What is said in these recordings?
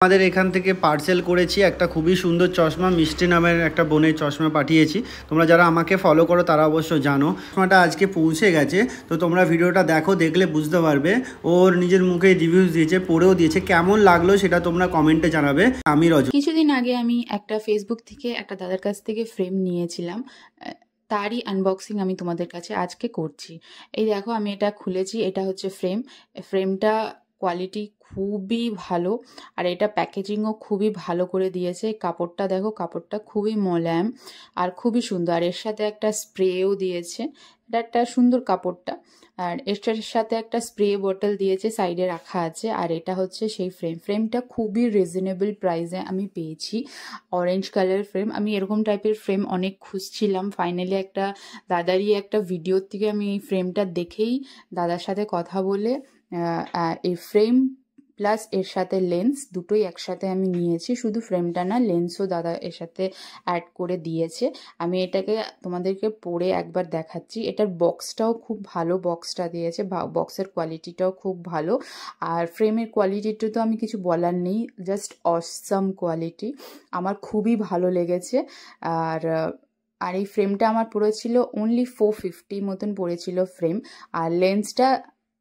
আমাদের এখান থেকে পার্সেল করেছি একটা খুবই সুন্দর চশমা, মিষ্টি নামের একটা বোনের চশমা পাঠিয়েছি। তোমরা যারা আমাকে ফলো করো তারা অবশ্য জানো। চশমাটা আজকে পৌঁছে গেছে, তো তোমরা ভিডিওটা দেখো, দেখলে বুঝতে পারবে। ওর নিজের মুখে রিভিউজ দিয়েছে, পড়েও দিয়েছে, কেমন লাগলো সেটা তোমরা কমেন্টে জানাবে। আমি রজত। কিছুদিন আগে আমি একটা ফেসবুক থেকে একটা দাদার কাছ থেকে ফ্রেম নিয়েছিলাম, তারই আনবক্সিং আমি তোমাদের কাছে আজকে করছি। এই দেখো, আমি এটা খুলেছি, এটা হচ্ছে ফ্রেমটা কোয়ালিটি খুবই ভালো, আর এটা প্যাকেজিংও খুবই ভালো করে দিয়েছে। কাপড়টা দেখো, কাপড়টা খুবই মোলায়েম আর খুবই সুন্দর, আর এর সাথে একটা স্প্রেও দিয়েছে। এটা একটা সুন্দর কাপড়টা, আর এটার সাথে একটা স্প্রে বোতল দিয়েছে, সাইডে রাখা আছে। আর এটা হচ্ছে সেই ফ্রেমটা খুবই রিজনেবল প্রাইসে আমি পেয়েছি। অরেঞ্জ কালার ফ্রেম, আমি এরকম টাইপের ফ্রেম অনেক খুঁজছিলাম। ফাইনালি একটা দাদারই একটা ভিডিওর থেকে আমি এই ফ্রেমটা দেখেই দাদার সাথে কথা বলে এই ফ্রেম প্লাস এর সাথে লেন্স দুটোই একসাথে আমি নিয়েছি। শুধু ফ্রেমটা না, লেন্সও দাদা এর সাথে অ্যাড করে দিয়েছে। আমি এটাকে তোমাদেরকে পরে একবার দেখাচ্ছি। এটার বক্সটাও খুব ভালো, বক্সটা দিয়েছে, বক্সের কোয়ালিটিটাও খুব ভালো। আর ফ্রেমের কোয়ালিটিটা তো আমি কিছু বলার নেই, জাস্ট অসাম কোয়ালিটি, আমার খুবই ভালো লেগেছে। আর আর এই ফ্রেমটা আমার পড়েছিল অনলি 450 মতন পড়েছিল ফ্রেম। আর লেন্সটা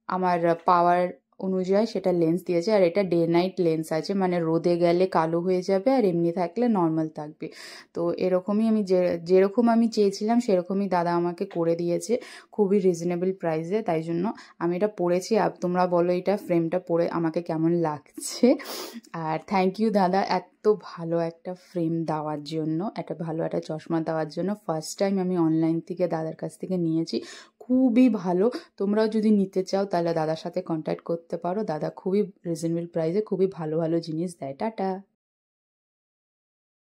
আমার পাওয়ার অনুযায়ী সেটা লেন্স দিয়েছে। আর এটা ডে নাইট লেন্স আছে, মানে রোদে গেলে কালো হয়ে যাবে আর এমনি থাকলে নর্মাল থাকবে। তো এরকমই আমি যেরকম আমি চেয়েছিলাম সেরকমই দাদা আমাকে করে দিয়েছে, খুবই রিজনেবল প্রাইসে। তাই জন্য আমি এটা পরেছি। আর তোমরা বলো এটা ফ্রেমটা পরে আমাকে কেমন লাগছে। আর থ্যাংক ইউ দাদা এত ভালো একটা ফ্রেম দেওয়ার জন্য, একটা ভালো একটা চশমা দেওয়ার জন্য। ফার্স্ট টাইম আমি অনলাইন থেকে দাদার কাছ থেকে নিয়েছি, খুবই ভালো। তোমরাও যদি নিতে চাও তাহলে দাদার সাথে কন্ট্যাক্ট করতে পারো। দাদা খুবই রিজনেবল প্রাইসে খুবই ভালো ভালো জিনিস দেয়। টাটা।